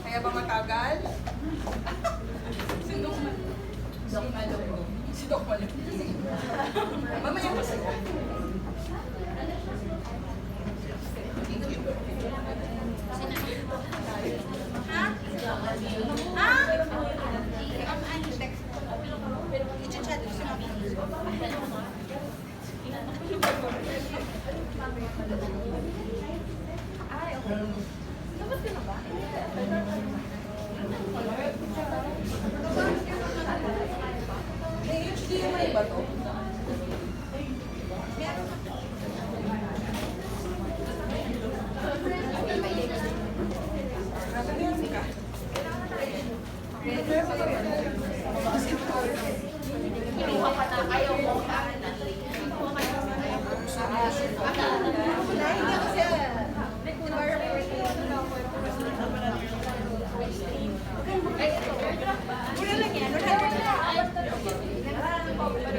Kaya ba matagal? Si Doc Malo. Si Doc Malo. Mamaya pa sa'yo. Ha? Ha? I-chat ko sa ay, okay. Tapos ka na ba? May HDMI ba to? Kinuha pa na ayaw mo.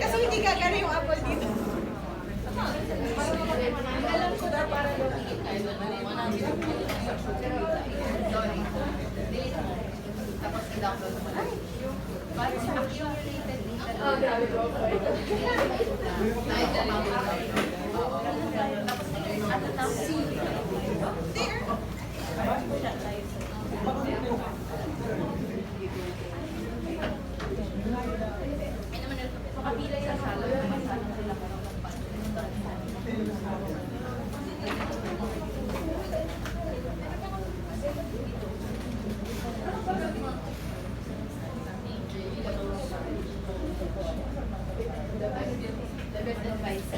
Kasi hindi gagana yung apple dito. Alam ko na para tapos i-download mo na. Para sa accumulated data. Oh, grabe ko. Makapilay sa sala. The best advice.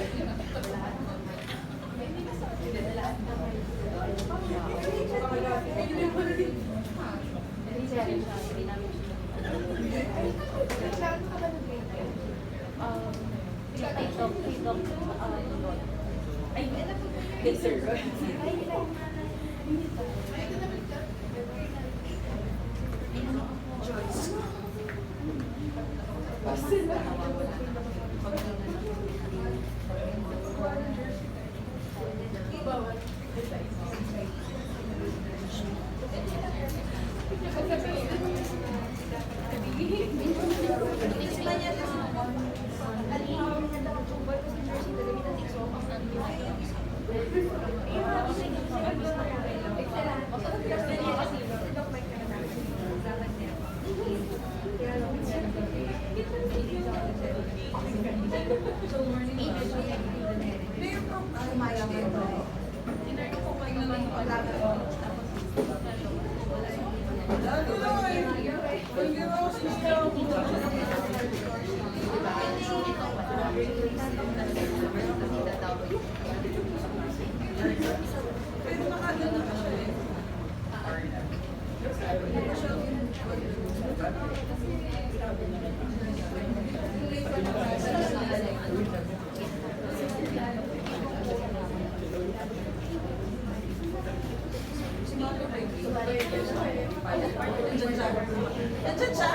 Nandiyan siya?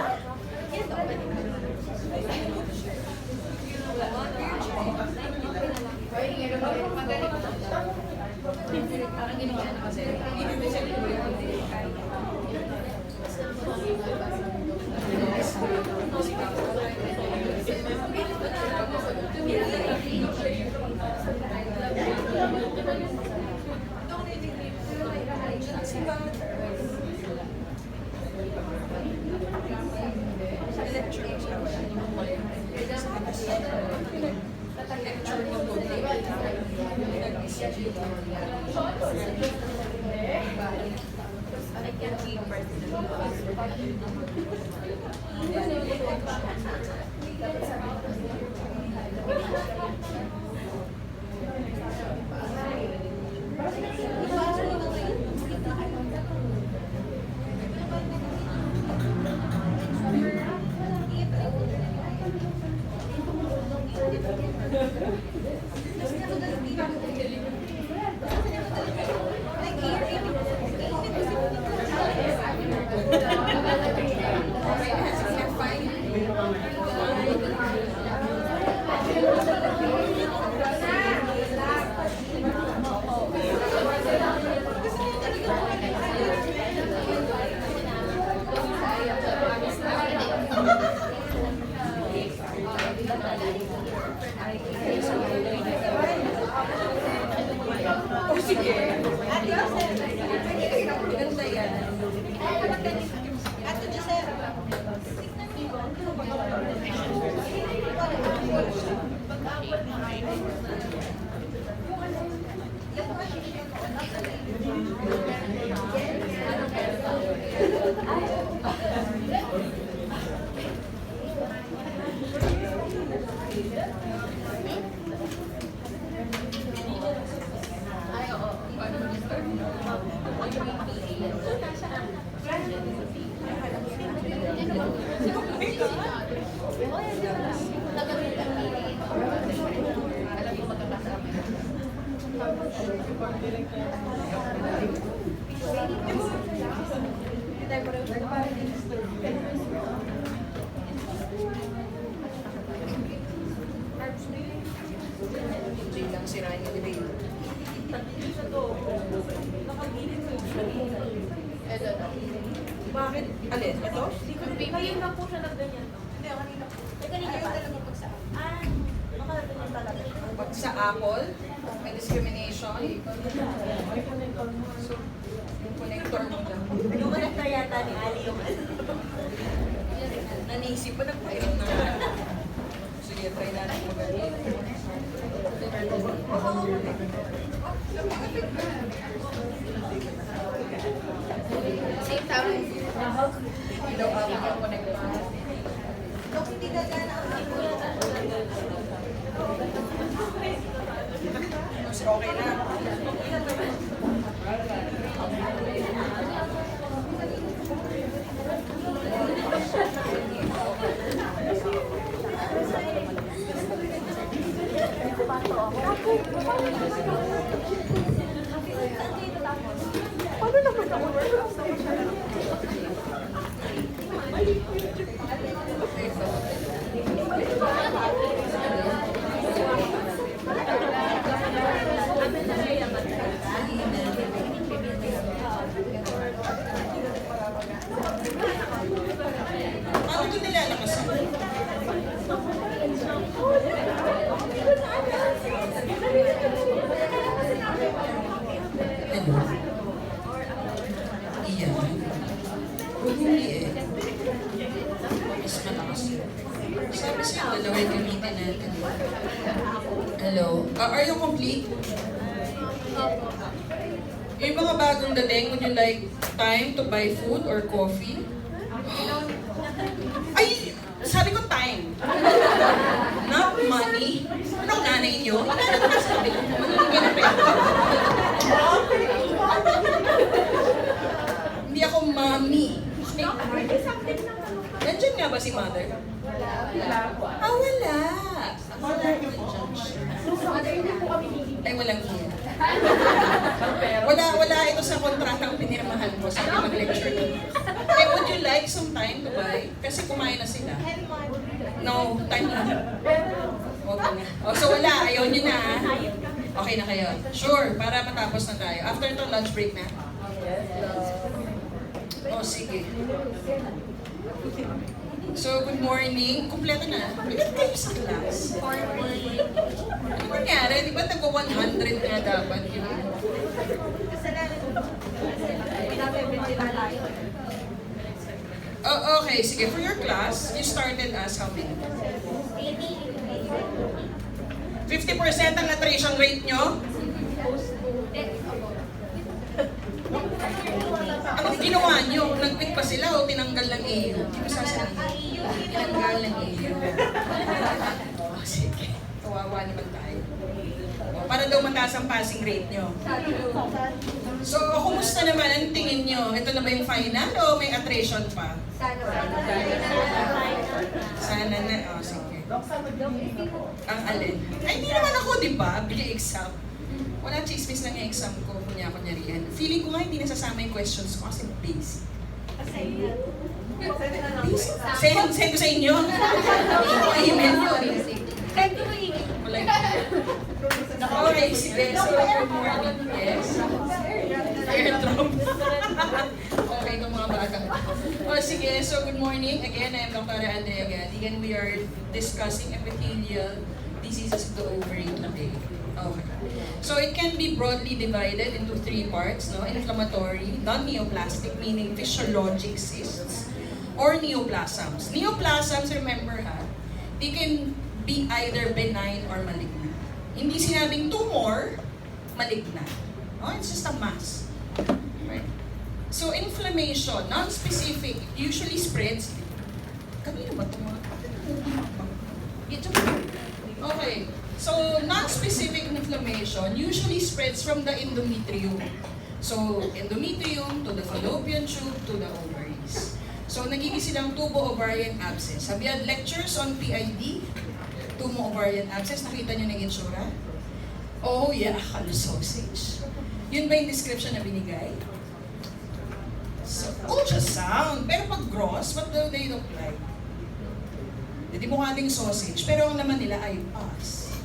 Jay lang sirain yung elevator. Ito. Bakit? Alin? Ito? Ngayon lang po siya nagganyan. Hindi, kanina. Kanina Ayaw pa. talaga pag sa Ah, baka ganyan talaga. Pag sa Apple, may discrimination. So, yung connector mo lang. Yung connector yata ni Ali yung Nanisip pa, nagpairam na. Sige, try natin magaling. Same time. Ilaw ako yung connector. Mas okay na. Paano ito nilalakas? Ano? Iyan. Hindi eh. Mas malakas yun. Sabi siya, dalawa yung gamitin natin. Hello? Are you complete? Yung mga bagong dating, would you like time to buy food or coffee? Ay! Sabi ko time. Not money. Anong nanay niyo? Ano na sabi ko? Ganun pa yun. Hindi ako mommy. Nandiyan nga ba si mother? Ah, wala. Ay, walang iya. Wala ito sa kontratang pinirmahan ko. Sabi mag-lecture ko. Eh, would you like some time to buy? Kasi kumain na sila. No, time na. Okay na. Oh, so wala, ayaw nyo na. Okay na kayo. Sure, para matapos na tayo. After ito, lunch break na. Oh, sige. So, good morning. Kumpleto na. Ilan kayo sa class? Ano nangyari? Di ba nag-100 na dapat yun? Oh, okay, sige. For your class, you started as how many? 50% ang attrition rate nyo? Anong ginawa nyo? Nag-quit pa sila o tinanggal lang iyo? Hindi ko sasabihin. Tinanggal lang iyo. Oh, sige. Kawawa naman tayo. Oh, para daw mataas ang passing rate nyo. So, kumusta naman? Anong tingin nyo? Ito na ba yung final o may attrition pa? Sana na. Oh, sige. Ang alin? Ay, hindi naman ako, di ba? Bili exam. Wala chismis lang yung exam ko, kunyari-yan. Feeling ko nga hindi nasasama yung questions ko kasi basic. Send ko sa inyo. Email nyo. Wala yun. Okay, sige. So, good morning. Yes. Airdrop. Okay, itong mga bata. Oh, sige. So, good morning. Again, I am Dr. Andrea Gadigan. We are discussing epithelial diseases of the ovary today. Okay. So it can be broadly divided into three parts, no? Inflammatory, non-neoplastic, meaning physiologic cysts, or neoplasms. Neoplasms, remember ha, they can be either benign or malignant. Hindi sinabing tumor, malignant. Oh, it's just a mass. Right? So inflammation, non-specific, usually spreads. Kanina ba ito mga? Okay. So, non-specific inflammation usually spreads from the endometrium. So, endometrium to the fallopian tube to the ovaries. So, nagiging silang tubo-ovarian abscess. Have you had lectures on PID? Tubo-ovarian abscess. Nakita nyo ng itsura? Oh yeah, sausage. Yun ba yung description na binigay? So, ultrasound. Pero pag gross, what do they look like? Hindi mo ding sausage, pero ang naman nila ay pus.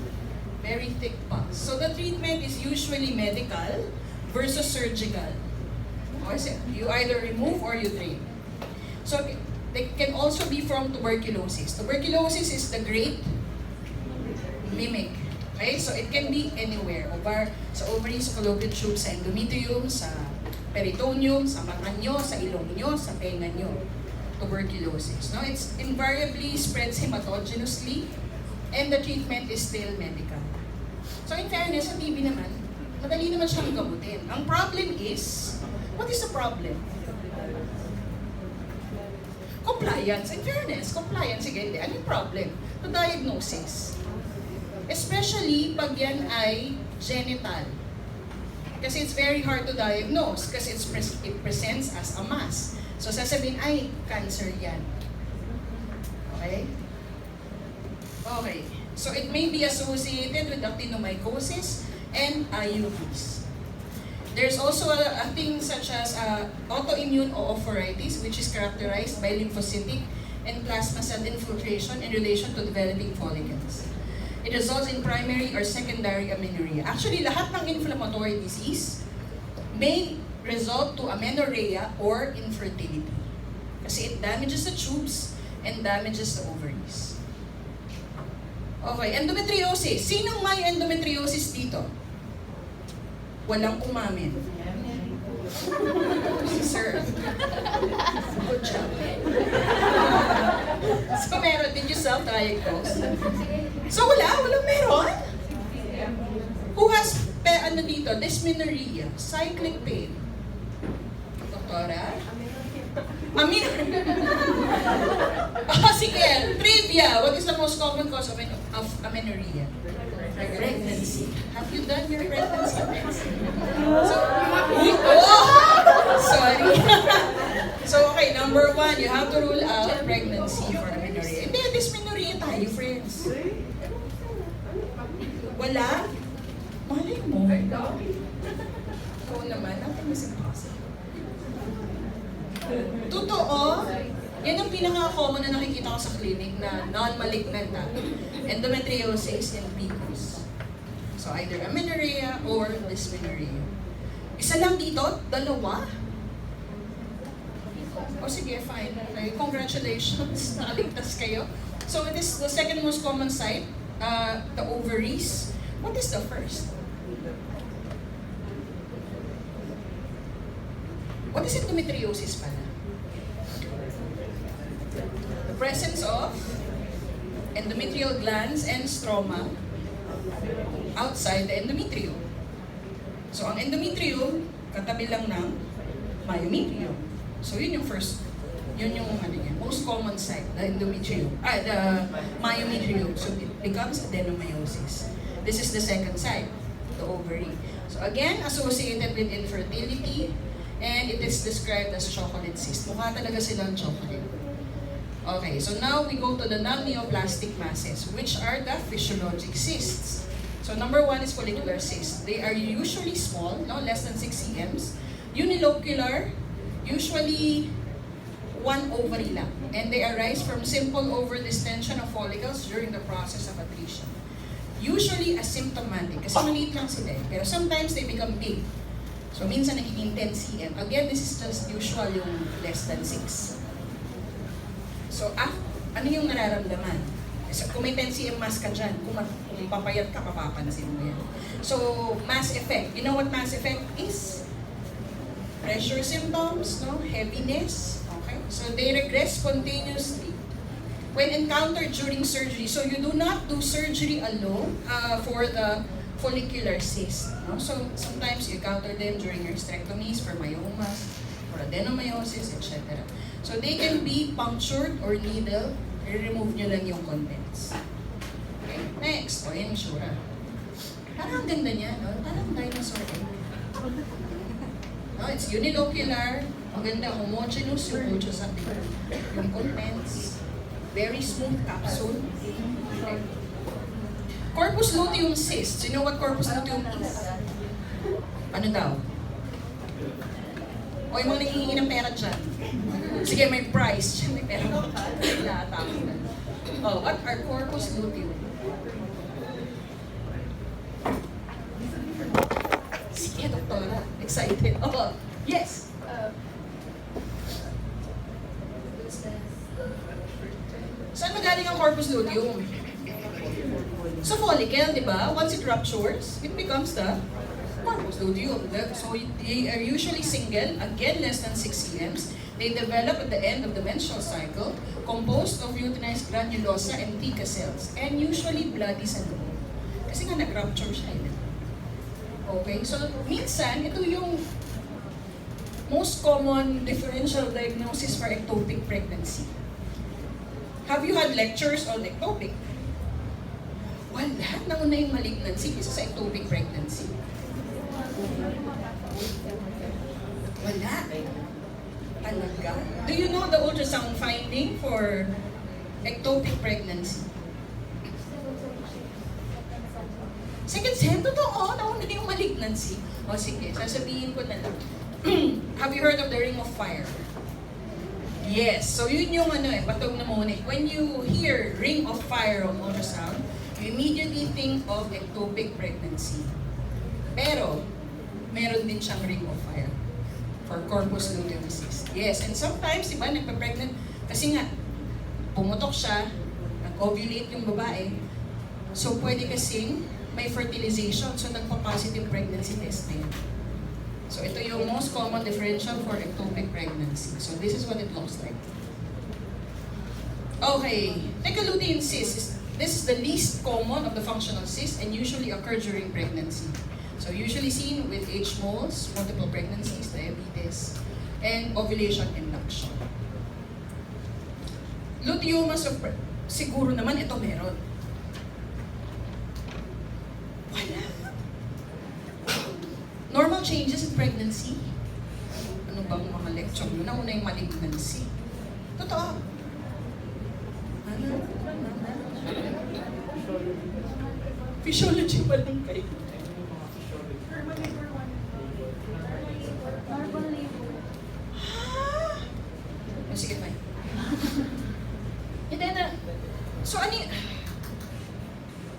Very thick pus. So the treatment is usually medical versus surgical. Or you either remove or you drain. So they can also be from tuberculosis. Tuberculosis is the great mimic. Okay? So it can be anywhere. Sa ovary, sa fallopian tube, sa endometrium, sa peritoneum, sa mata nyo, sa ilong nyo, sa tenga nyo. Tuberculosis. No? It's invariably spreads hematogenously and the treatment is still medical. So in fairness, sa TB naman, madali naman siyang gamutin. Ang problem is, what is the problem? Compliance. In fairness, compliance, sige, hindi. Ano yung problem? The diagnosis. Especially pag yan ay genital. Kasi it's very hard to diagnose kasi it presents as a mass. So sasabihin, ay, cancer yan. Okay? Okay. So it may be associated with actinomycosis and IUDs. There's also a thing such as autoimmune oophoritis, which is characterized by lymphocytic and plasma cell infiltration in relation to developing follicles. It results in primary or secondary amenorrhea. Actually, lahat ng inflammatory disease may result to amenorrhea or infertility. Kasi it damages the tubes and damages the ovaries. Okay, endometriosis. Sinong may endometriosis dito? Walang umamin. Sir. Good job. So meron, did you self-diagnose? So walang meron? Who has, ano dito, dysmenorrhea, cyclic pain? Doktora? Amin. Sige, trivia. What is the most common cause of amenorrhea? Pregnancy. Have you done your pregnancy test? So, sorry. So, okay, number 1, you have to rule out pregnancy for amenorrhea. Hindi, dysmenorrhea tayo, friends. Wala? Malay mo. Oo naman, nothing is impossible. Totoo, yan ang pinaka-common na nakikita ko sa clinic na non-malignant endometriosis and PCOS. So either amenorrhea or dysmenorrhea. Isa lang dito, dalawa. O sige, fine. Okay, congratulations, nakaligtas kayo. So it is the second most common site, the ovaries. What is the first? What is endometriosis pala? The presence of endometrial glands and stroma outside the endometrium. So, ang endometrium, katabi lang ng myometrium. So, yun yung first, yun yung most common site, the endometrium, the myometrium. So, it becomes adenomyosis. This is the second site, the ovary. So, again, associated with infertility, and it is described as chocolate cyst. Mukha talaga silang chocolate. Okay, so now we go to the non-neoplastic masses, which are the physiologic cysts. So number 1 is follicular cysts. They are usually small, no, less than 6 cms. Unilocular, usually 1 ovary lang. And they arise from simple over-distension of follicles during the process of atresia. Usually asymptomatic, kasi maliit lang sila eh. Pero sometimes they become big. So minsan nagiging 10 cm. Again, this is just usual yung less than 6. So, ano yung nararamdaman? So, kung may 10 cm mass ka dyan, kung papayat ka, papapansin mo yan. So, mass effect. You know what mass effect is? Pressure symptoms, no? Heaviness. Okay? So, they regress spontaneously when encountered during surgery. So, you do not do surgery alone for the follicular cyst. No? So, sometimes you encounter them during your hysterectomies for myomas, for adenomyosis, etc. So, they can be punctured or needle. I-remove nyo lang yung contents. Okay, next. O, yan yung sura. Parang ang ganda niya, no? Parang dinosaur egg. No, it's unilocular. Ang ganda, homogeneous yung ultrasound. Yung contents. Very smooth capsule. Okay. Corpus luteum cyst. You know what corpus luteum is? Ano daw? O yung mga nangihingi ng pera dyan. Sige, may price. May pera mo. Nakatapos na. Oh, what are corpus luteum? Sige, doktora. Excited. Oh, yes. Saan magaling ang corpus luteum? Sa follicle, di ba? Once it ruptures, it becomes the corpus luteum. So they are usually single, again less than 6 cms. They develop at the end of the menstrual cycle, composed of luteinized granulosa and theca cells, and usually bloody sa loob. Kasi nga nag-rupture siya. Okay, so minsan, ito yung most common differential diagnosis for ectopic pregnancy. Have you had lectures on ectopic? Wala. Nauna yung malignancy isa sa ectopic pregnancy. Wala. Talaga? Do you know the ultrasound finding for ectopic pregnancy? Second sem, totoo. Nauna yung malignancy. O sige, sasabihin ko na lang. Have you heard of the ring of fire? Yes. So yun yung patog na muna. When you hear ring of fire on ultrasound, you immediately think of ectopic pregnancy. Pero, meron din siyang ring of fire for corpus luteum cyst. Yes, and sometimes, diba, nagpa-pregnant, kasi nga, pumutok siya, nag-ovulate yung babae, so pwede kasing may fertilization, so nagpa-positive pregnancy test na yun. So ito yung most common differential for ectopic pregnancy. So this is what it looks like. Okay, lutein cyst. This is the least common of the functional cysts and usually occur during pregnancy. So usually seen with H moles, multiple pregnancies, diabetes, and ovulation induction. Luteumas of siguro naman ito meron. Wala. Normal changes in pregnancy. Ano bang mga lecture mo? Nauna yung malignancy. Totoo. Physiology pa lang kayo. Oh, sige, fine. And then, so ano yung...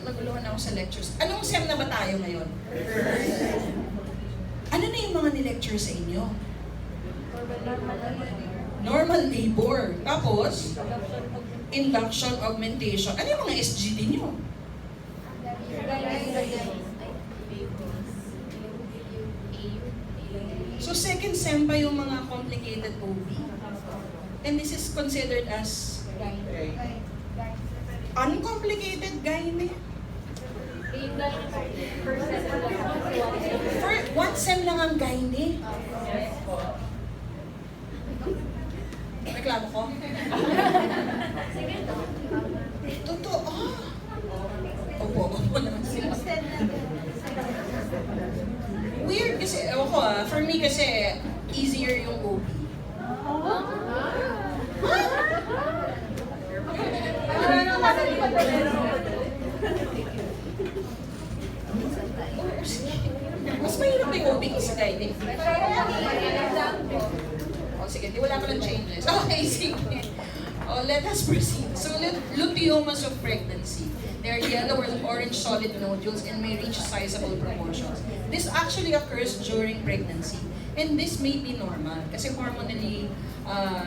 Naguluhan ako sa lectures. Anong SEM na ba tayo ngayon? Ano na yung mga ni-lecture sa inyo? Normal labor. Tapos, induction, augmentation. Ano yung mga SGD nyo? So second SEM pa yung mga complicated OB. And this is considered as uncomplicated gynae. For one SEM lang ang gynae. Reklamo ko? Totoo. Opo naman sila. Weird kasi, ewan ko for me kasi easier yung OB. Mas mahirap yung OB sa gynae. Oh, sige, di wala pa ng changes. Okay, sige. Oh, let us proceed. So, luteumas of pregnancy. They are yellow or orange solid nodules and may reach sizable proportions. This actually occurs during pregnancy. And this may be normal kasi hormonally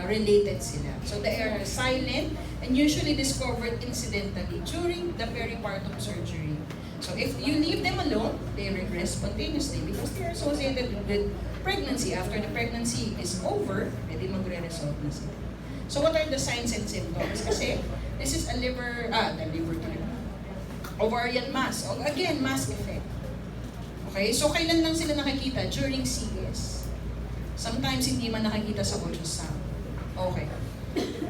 related sila. So, they are silent and usually discovered incidentally during the peripartum surgery. So, if you leave them alone, they regress spontaneously because they are associated with pregnancy. After the pregnancy is over, pwede magre-resolve na sila. So, what are the signs and symptoms? Kasi, this is a ovarian mass. Again, mass effect. Okay, so kailan lang sila nakikita? During CS. Sometimes hindi man nakikita sa ultrasound. Okay.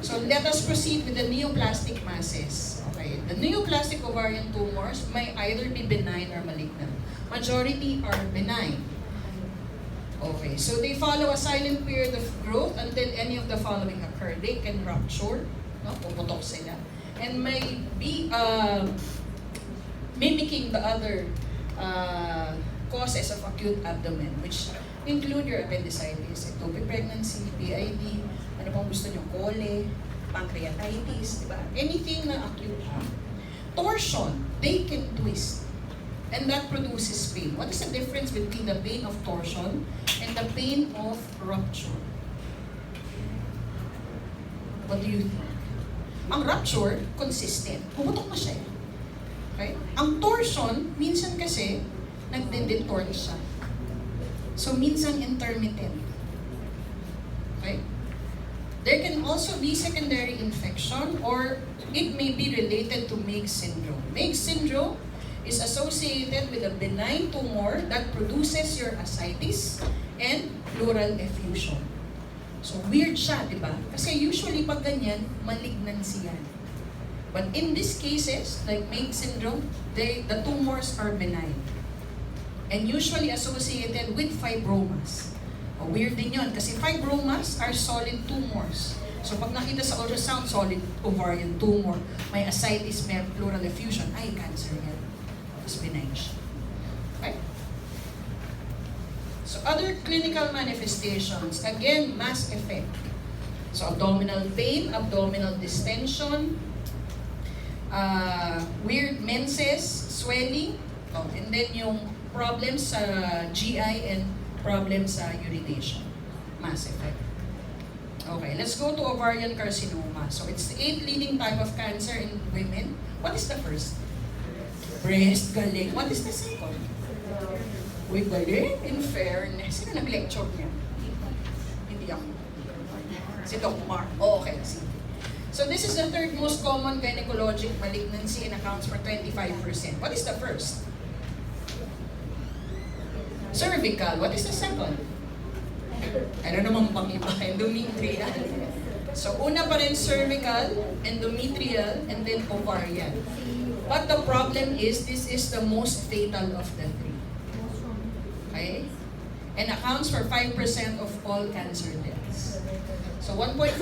So let us proceed with the neoplastic masses. Okay, the neoplastic ovarian tumors may either be benign or malignant. Majority are benign. Okay, so they follow a silent period of growth until any of the following occur. They can rupture, no? Puputok sila. And may be mimicking the other causes of acute abdomen, which include your appendicitis, ectopic pregnancy, PID, ano pang gusto nyo, cole, pancreatitis, di ba? Anything na acute. Torsion, they can twist. And that produces pain. What is the difference between the pain of torsion and the pain of rupture? What do you think? Ang rupture, consistent. Pumutok na siya. Okay? Ang torsion, minsan kasi, nagde-detort siya. So, minsan intermittent. Okay? There can also be secondary infection or it may be related to Meigs syndrome. Meigs syndrome is associated with a benign tumor that produces your ascites and pleural effusion. So, weird siya, di ba? Kasi usually pag ganyan, malignancy yan. But in these cases, like Meigs syndrome, the tumors are benign. And usually associated with fibromas. Weird din yun, kasi fibromas are solid tumors. So pag nakita sa ultrasound, solid ovarian tumor, may ascites, may pleural effusion, ay, cancer yan. Tapos benign siya. Okay? So other clinical manifestations, again, mass effect. So abdominal pain, abdominal distension, weird menses, swelling, and then yung problems sa GI and problems sa urination. Mass effect. Okay, let's go to ovarian carcinoma. So it's the 8th leading type of cancer in women. What is the first? Breast, galing. What is the second? Uy, galing. In fairness. Sino nag-lecture niya? Hindi ako. Si Doc Mark. Oh, okay, sige. So this is the third most common gynecologic malignancy and accounts for 25%. What is the first? Cervical. What is the second? Ano namang pang-iba? Endometrial. So, una pa rin cervical, endometrial, and then ovarian. But the problem is, this is the most fatal of the three. Okay? And accounts for 5% of all cancer deaths. So, 1.4%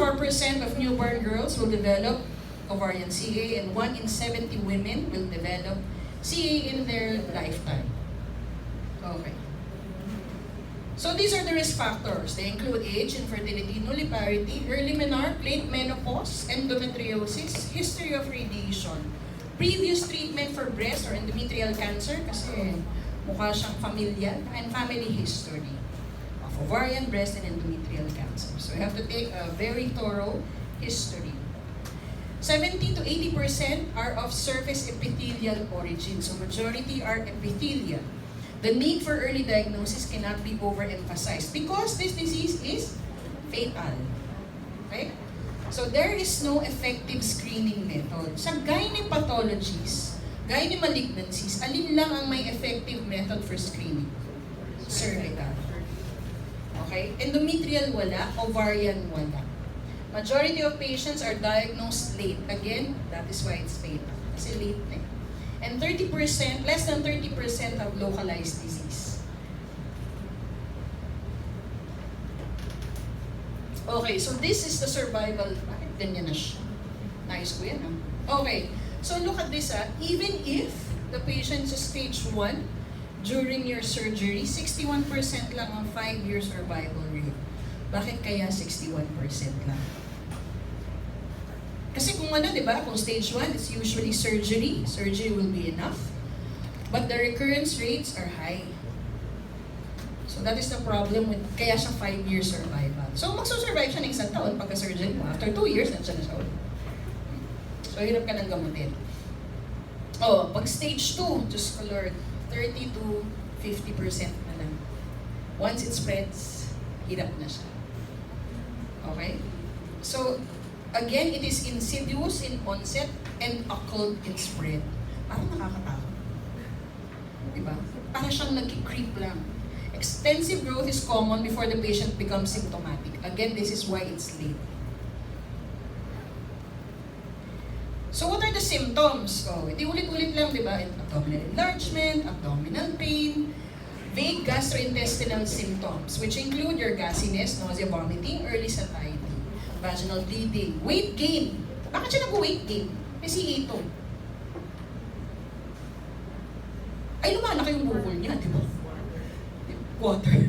of newborn girls will develop ovarian CA, and 1 in 70 women will develop CA in their lifetime. Okay. So these are the risk factors. They include age, infertility, nulliparity, early menarche, late menopause, endometriosis, history of radiation, previous treatment for breast or endometrial cancer kasi mukha siyang familial, and family history of ovarian, breast, and endometrial cancer. So you have to take a very thorough history. 70 to 80% are of surface epithelial origin. So majority are epithelial. The need for early diagnosis cannot be overemphasized because this disease is fatal. Okay? So there is no effective screening method. Sa gynae pathologies, gynae malignancies, alin lang ang may effective method for screening? Cervical. Okay? Endometrial wala, ovarian wala. Majority of patients are diagnosed late. Again, that is why it's fatal. Kasi late na eh. And 30%, less than 30% have localized disease. Okay, so this is the survival. Bakit ganyan na siya? Nice ko yan, ha? Okay, so look at this, ha? Even if the patient's stage 1 during your surgery, 61% lang ang 5-year survival rate. Bakit kaya 61% lang? Kasi kung ano, di ba, kung stage 1, it's usually surgery. Surgery will be enough. But the recurrence rates are high. So that is the problem with, kaya siya 5-year survival. So magsusurvive siya ng isang taon pagka-surgery mo. After 2 years, nandiyan na siya ulit. So hirap ka ng gamutin. Oh, pag stage 2, Diyos ko Lord, 30 to 50% na lang. Once it spreads, hirap na siya. Okay? So, again, it is insidious in onset and occult in spread. Parang nakakatakot. Diba? Parang siyang nag-creep lang. Extensive growth is common before the patient becomes symptomatic. Again, this is why it's late. So what are the symptoms? Oh, iti ulit-ulit lang, diba? Abdominal enlargement, abdominal pain, vague gastrointestinal symptoms, which include your gassiness, nausea, vomiting, early satiety, vaginal bleeding, weight gain. Bakit siya nag-weight gain? Kasi ito. ay lumalaki yung bukol niya, di ba? Water.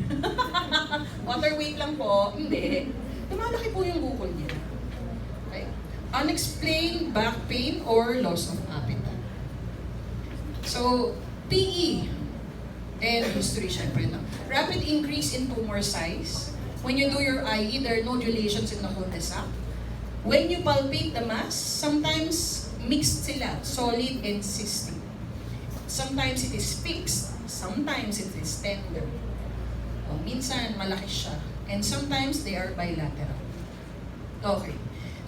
Water weight lang po, hindi. Lumalaki po yung bukol niya. Okay. Unexplained back pain or loss of appetite. So, PE and history, syempre, no? Rapid increase in tumor size. When you do your IE, there are nodulations in the cul-de-sac. When you palpate the mass, sometimes mixed sila, solid and cystic. Sometimes it is fixed, sometimes it is tender. O, minsan malaki siya. And sometimes they are bilateral. Okay.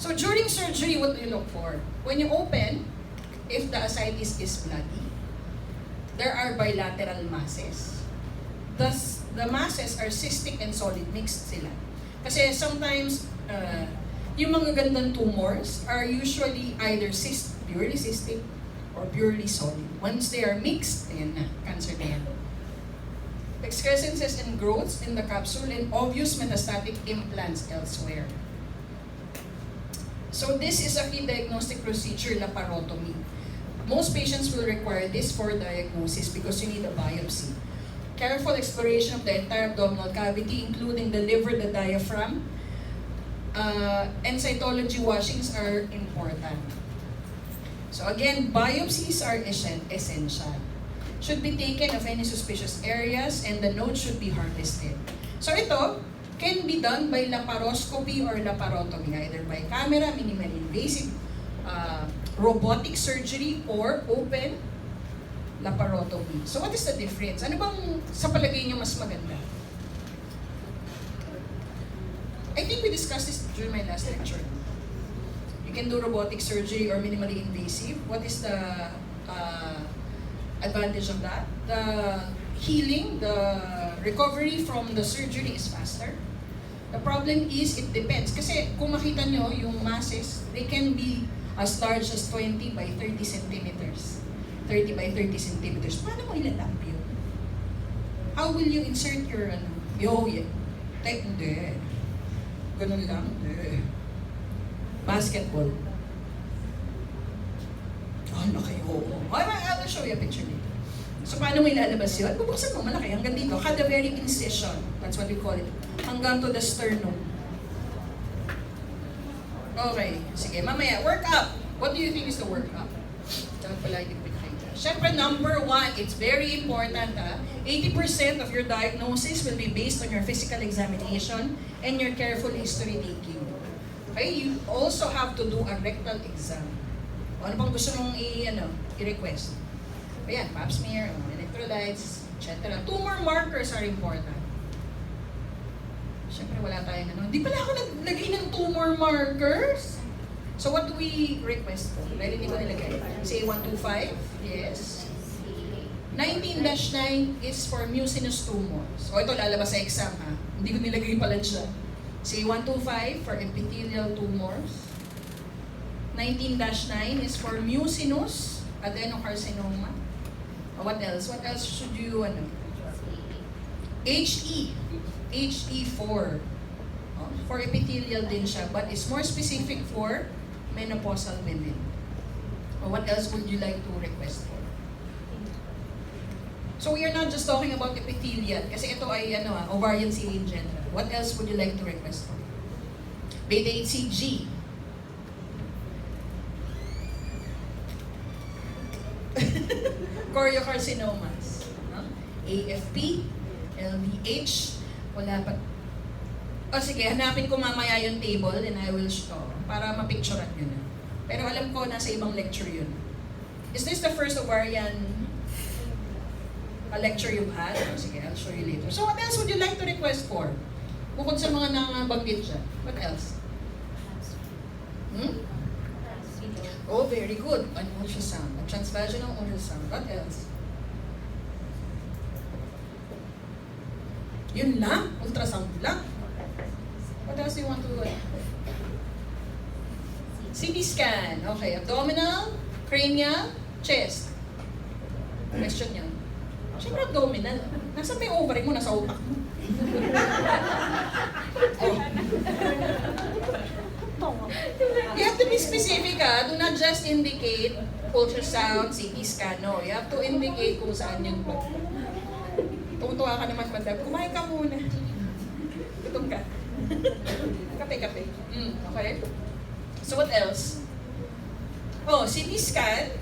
So during surgery, what do you look for? When you open, if the ascites is bloody, there are bilateral masses. Thus, the masses are cystic and solid, mixed sila. Kasi sometimes, yung mga gandang tumors are usually either purely cystic or purely solid. Once they are mixed, ayan na, cancer na yan. Excrescences and growths in the capsule and obvious metastatic implants elsewhere. So this is a key diagnostic procedure, laparotomy. Most patients will require this for diagnosis because you need a biopsy. Careful exploration of the entire abdominal cavity, including the liver, the diaphragm, and cytology washings are important. So again, biopsies are essential. Should be taken of any suspicious areas and the node should be harvested. So ito can be done by laparoscopy or laparotomy, either by camera, minimally invasive, robotic surgery, or open laparotomy. So what is the difference? Ano bang sa palagay niyo mas maganda? I think we discussed this during my last lecture. You can do robotic surgery or minimally invasive. What is the advantage of that? The healing, the recovery from the surgery is faster. The problem is, it depends. Kasi kung makita nyo, yung masses, they can be as large as 20 by 30 centimeters. 30 by 30 centimeters. Paano mo ilalap yun? How will you insert your, hindi. Ganun lang, hindi. Basketball. Ano kayo? I will show you a picture later. So, paano mo ilalabas yun? Bubuksan mo, malaki. Hanggang dito. Cadaveric incision. That's what we call it. Hanggang to the sternum. Okay. Sige, mamaya. Workup. What do you think is the workup? Dapat pala hindi ko pinakita. Siyempre, number one, it's very important. 80% of your diagnosis will be based on your physical examination and your careful history taking. Okay? You also have to do a rectal exam. O ano pang gusto mong i-request? Ayan, pap smear, electrolytes, etc. Tumor markers are important. Siyempre, wala tayong Hindi pala ako naglagay ng tumor markers. So, what do we request po? Dahil hindi ko nilagay. CA125, yes. 19-9 is for mucinous tumors. O ito, lalabas sa exam, ha? Hindi ko nilagay pala siya. CA125 for epithelial tumors. 19-9 is for mucinous adenocarcinoma. What else? What else should you, HE4. For epithelial din siya, but it's more specific for menopausal women. Or what else would you like to request for? So we are not just talking about epithelial, kasi ito ay ovarian cyst in general. What else would you like to request for? Beta-HCG. Choriocarcinomas. AFP, LDH, wala pa. O sige, hanapin ko mamaya yung table and I will show para mapicturean nyo na. Pero alam ko, nasa ibang lecture yun. Is this the first ovarian lecture you've had? O sige, I'll show you later. So what else would you like to request for? Bukod sa mga nangabanggit dyan. What else? Oh, very good. An ultrasound. A transvaginal ultrasound. What else? Yun lang? Ultrasound lang? What else do you want to do? CT scan. Okay. Abdominal, cranial, chest. Question nyo. Siyempre abdominal. Nasa may ovary mo? Nasa utak mo. Oh. You have to be specific, Do not just indicate ultrasound, CT scan, no. You have to indicate kung saan yung blood. Tumutuwa ka naman, madam. Kumain ka muna. Gutom ka. Kape. Okay. So what else? Oh, CT scan,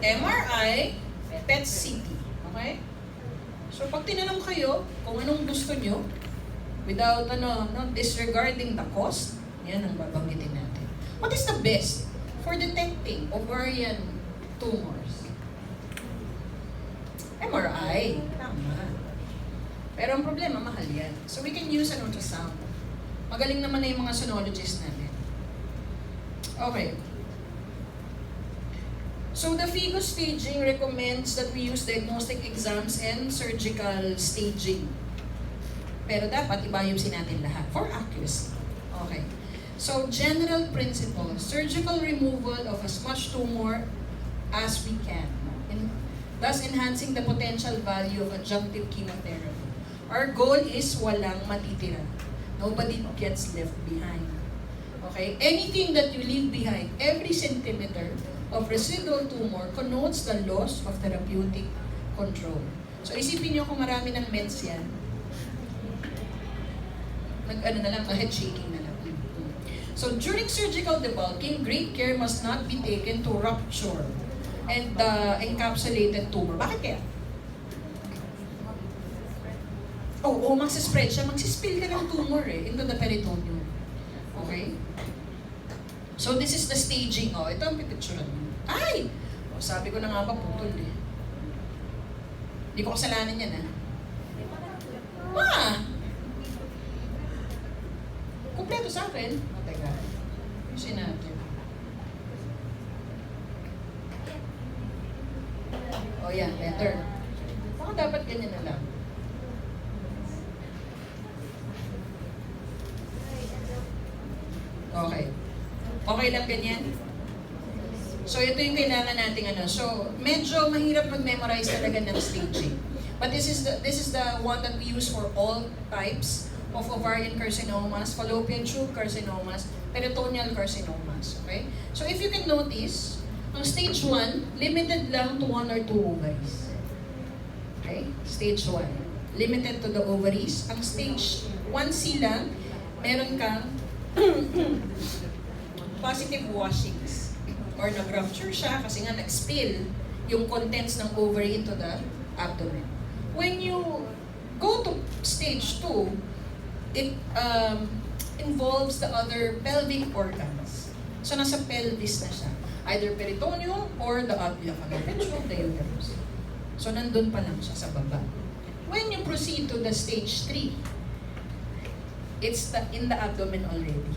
MRI, PET CT. Okay? So pag tinanong kayo kung anong gusto nyo, without disregarding the cost, yan ang babanggitin natin. What is the best for detecting ovarian tumors? MRI. Tama. Pero ang problema, mahal yan. So we can use an ultrasound. Magaling naman na yung mga sonologists natin. Okay. So the FIGO staging recommends that we use diagnostic exams and surgical staging. Pero dapat i-biopsy natin lahat for accuracy. Okay. So general principle, surgical removal of as much tumor as we can, thus enhancing the potential value of adjunctive chemotherapy. Our goal is walang matitira. Nobody gets left behind. Okay? Anything that you leave behind, every centimeter of residual tumor connotes the loss of therapeutic control. So isipin nyo kung marami ng meds yan, head shaking na lang. So during surgical debulking, great care must not be taken to rupture and the encapsulated tumor. Bakit kaya? Magsispread siya, magsispill ka ng tumor into the peritoneum. Okay? So this is the staging. Ito ang pipicturean mo. Ay! Sabi ko na nga ba, putol eh. Hindi ko kasalanan yan Kumpleto sa akin. Teka. Yusin natin. Yan, better. Baka dapat ganyan na lang. Okay. Okay lang ganyan? So ito yung kailangan nating So medyo mahirap mag-memorize talaga ng staging. But this is the one that we use for all types of ovarian carcinomas, fallopian tube carcinomas, peritoneal carcinomas. Okay? So if you can notice, ang stage 1, limited lang to 1 or 2 ovaries. Okay? Stage 1. Limited to the ovaries. Ang stage 1C lang, meron kang positive washings. Or nag-rupture siya kasi nga nag-spill yung contents ng ovary into the abdomen. When you go to stage 2, it involves the other pelvic organs. So nasa pelvis na siya. Either peritoneum or the fallopian tube, the uterus. So nandun pa lang siya sa baba. When you proceed to the stage 3, it's in the abdomen already.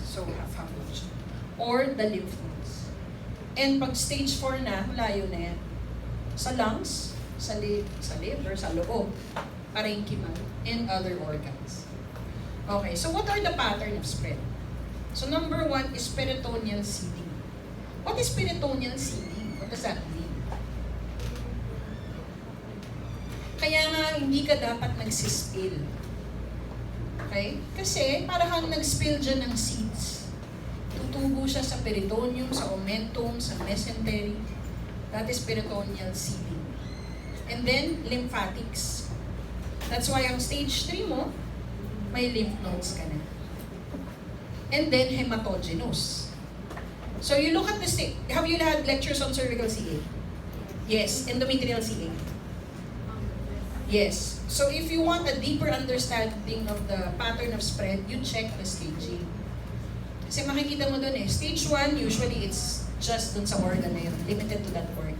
So half lang siya. Or the lymph nodes. And pag stage 4 na, layo na yan. Sa lungs, sa liver, sa loob, parenchyma, and other organs. Okay, so what are the pattern of spread? So number 1 is peritoneal seeding. What is peritoneal seeding? What does that mean? Kaya nga, hindi ka dapat nagsispill. Okay? Kasi, para kang nag-spill dyan ng seeds. Tutubo siya sa peritoneum, sa omentum, sa mesentery. That is peritoneal seeding. And then, lymphatics. That's why ang stage 3 mo, may lymph nodes ka na. And then, hematogenous. So you look at the state. Have you had lectures on cervical CA? Yes. Endometrial CA? Yes. So if you want a deeper understanding of the pattern of spread, you check the staging. Kasi makikita mo dun stage 1, usually it's just dun sa organ na yun, limited to that organ.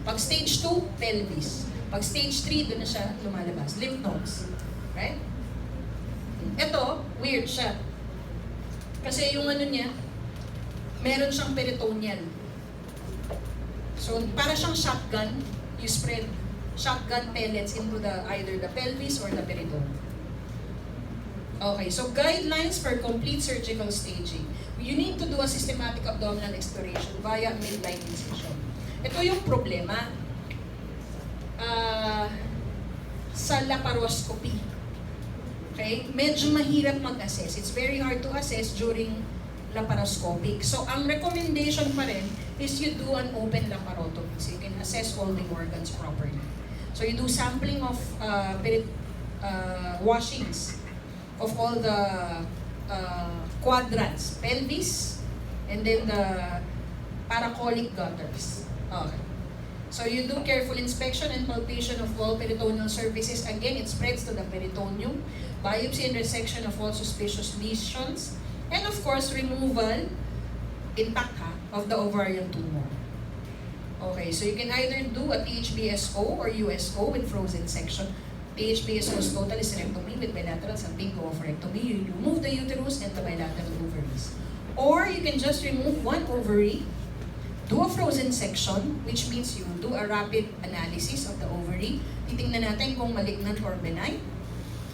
Pag stage 2, pelvis. Pag stage 3, dun na siya lumalabas. Lymph nodes. Right? Ito, weird siya. Kasi yung niya, meron siyang peritoneal. So, para siyang shotgun, you spread shotgun pellets into either the pelvis or the peritoneum. Okay, so guidelines for complete surgical staging. You need to do a systematic abdominal exploration via midline incision. Ito yung problema sa laparoscopy. Okay? Medyo mahirap mag-assess. It's very hard to assess during laparoscopic. So, ang recommendation pa rin is you do an open laparotomy so you can assess all the organs properly. So, you do sampling of washings of all the quadrants, pelvis, and then the paracolic gutters. Okay. So, you do careful inspection and palpation of all peritoneal surfaces. Again, it spreads to the peritoneum. Biopsy and resection of all suspicious lesions. And of course, removal, intact of the ovarian tumor. Okay, so you can either do a THBSO or USO with frozen section. THBSO is total hysterectomy with bilateral salpingo oophorectomy. You remove the uterus and the bilateral ovaries. Or you can just remove one ovary, do a frozen section, which means you do a rapid analysis of the ovary. Titingnan natin kung malignant or benign.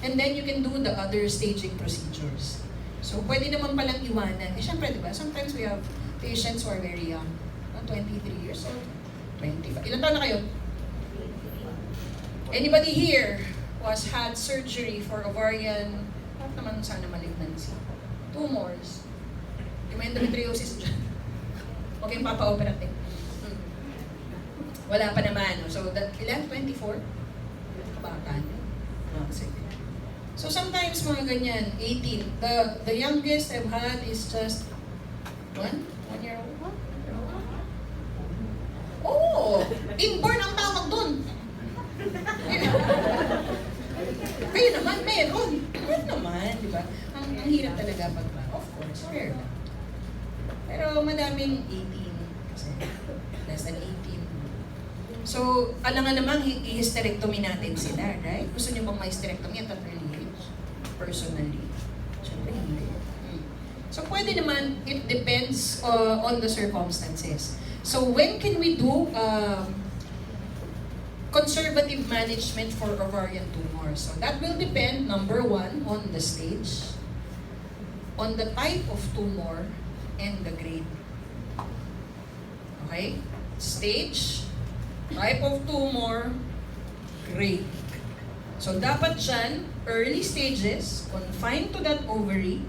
And then you can do the other staging procedures. So, pwede naman palang iwanan. Eh, syempre, diba? Sometimes we have patients who are very young. 23 years old, 25. Ilan taon na kayo? Anybody here who has had surgery for ovarian, what naman sana malignancy? Tumors. Yung may endometriosis dyan. Okay, papa-operative. Wala pa naman. So, ilan? 24? Kabata niyo. Sige. So sometimes mga ganyan, 18. The youngest I've had is just 1 year old. Oh! Inborn ang tawag doon. Kayo naman, meron. Meron naman, di ba? Ang hirap talaga pag of course, rare lang. Pero madaming 18. Kasi less than 18. So, alangan namang i-hysterectomy natin sila, right? Gusto nyo bang ma-hysterectomy at an early age? Personally. Siyempre, hindi. So, pwede naman, it depends on the circumstances. So, when can we do conservative management for ovarian tumors? So, that will depend, number one, on the stage, on the type of tumor, and the grade. Okay? Stage, type of tumor, grade. So, dapat dyan, early stages, confined to that ovary,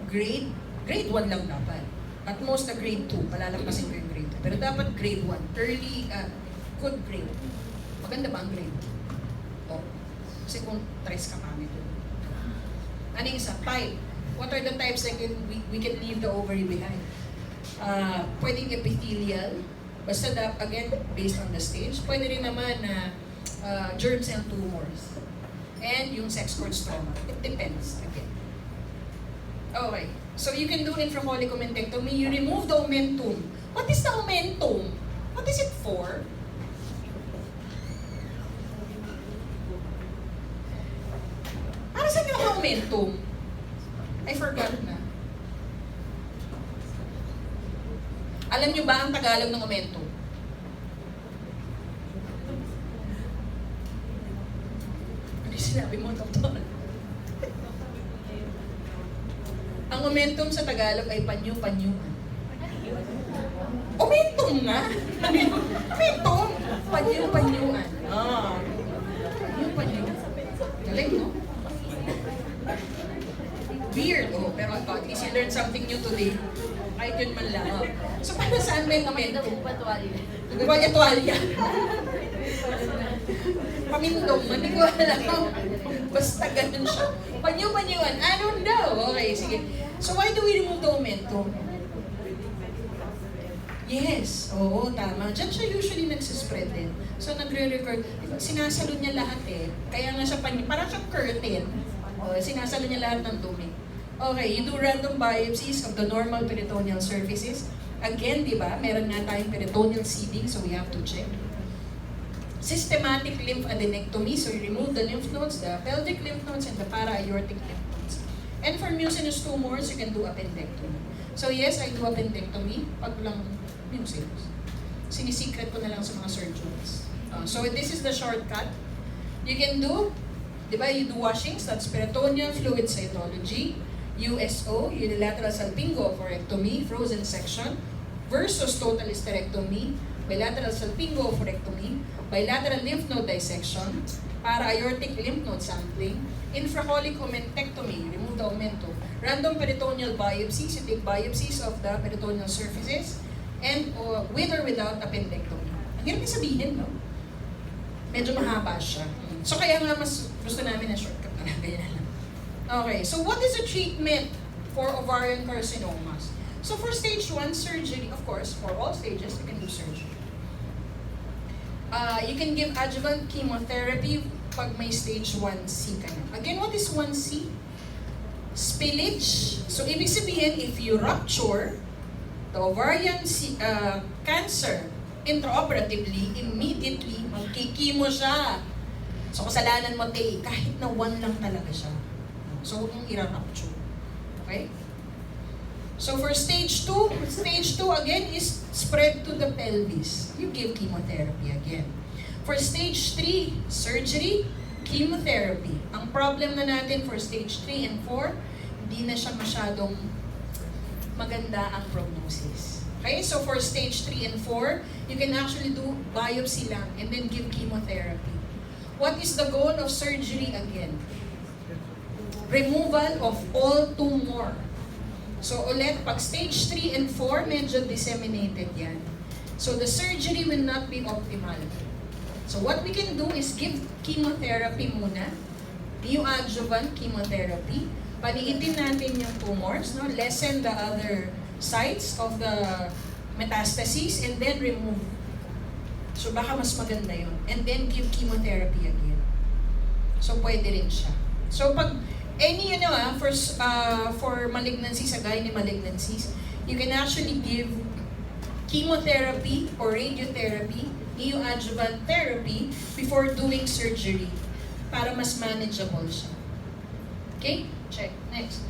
grade 1 lang dapat. At most na grade 2, palalampasin ko yung grade 2. Pero dapat grade 1, early, good grade. Maganda ba ang grade? Oh. Kasi kung tres ka kami doon. Ano yung isa? Type. What are the types that we can leave the ovary behind? Pwedeng epithelial, basta again, based on the stage. Pwede rin naman na germ cell tumors. And yung sex cord stroma. It depends, again. Okay, so you can do infraholic omentectomy. You remove the omentum. What is the omentum? What is it for? Para saan yung omentum? I forgot na. Alam nyo ba ang Tagalog ng omentum? Ano yung sinabi mo, Doktor? Ang omentum sa Tagalog ay panyu-panyuan. Omentum nga! Omentum! Panyu-panyuan. Ah. Panyu-panyuan. Galing, no? Weird, oh. Pero at least you learned something new today. Kahit yun man lang. Oh. So, para saan ba yung omentum? Tuwalya. Pamindong, hindi ko alam. Basta ganun siya. Panyu-panyuan. I don't know. Okay, sige. So, why do we remove the omentum? Yes, oo, tama. Diyan siya usually nagsispread din. So, nagre-record. Sinasalo niya lahat eh. Kaya nga siya parang siyang curtain. Sinasalo niya lahat ng dumi. Okay, you do random biopsies of the normal peritoneal surfaces. Again, di ba, meron nga tayong peritoneal seeding, so we have to check. Systematic lymphadenectomy, so you remove the lymph nodes, the pelvic lymph nodes, and the para-aortic lymph nodes. And for mucinous tumors, you can do appendectomy. So yes, I do appendectomy pag lang mucinous. Sinisecret ko na lang sa mga surgeons. So this is the shortcut. You can do, di ba, you do washings, that's peritoneal fluid cytology, USO, unilateral salpingo oophorectomy, frozen section, versus total hysterectomy, bilateral salpingo oophorectomy, bilateral lymph node dissection, para-aortic lymph node sampling, infraholic omentectomy, remove aumento. Random peritoneal biopsies, you take biopsies of the peritoneal surfaces and with or without appendectomy. Ang hirap niya sabihin, no? Medyo mahaba siya. So kaya nga mas gusto namin na shortcut na ganyan lang. Okay, so what is the treatment for ovarian carcinomas? So for stage 1 surgery, of course, for all stages, you can do surgery. You can give adjuvant chemotherapy pag may stage 1C ka na. Again, what is 1C? Spillage. So ibig sabihin, if you rupture the ovarian cancer intraoperatively, immediately, magkikimo siya. So kasalanan mo, kahit na 1 lang talaga siya. So huwag mong i-rupture. Okay? So for stage 2 again is spread to the pelvis. You give chemotherapy again. For stage 3, surgery, chemotherapy. Ang problem na natin for stage 3 and 4, hindi na siya masyadong maganda ang prognosis. Okay, so for stage 3 and 4, you can actually do biopsy lang and then give chemotherapy. What is the goal of surgery again? Removal of all tumor. So ulit, pag stage 3 and 4, medyo disseminated yan. So the surgery will not be optimal. So what we can do is give chemotherapy muna, neoadjuvant chemotherapy, paliitin natin yung tumors, no? Lessen the other sites of the metastases, and then remove. So baka mas maganda yun. And then give chemotherapy again. So pwede rin siya. So pag any for malignancies, a gynae malignancies, you can actually give chemotherapy or radiotherapy, neoadjuvant therapy before doing surgery para mas manageable siya. Okay? Check. Next.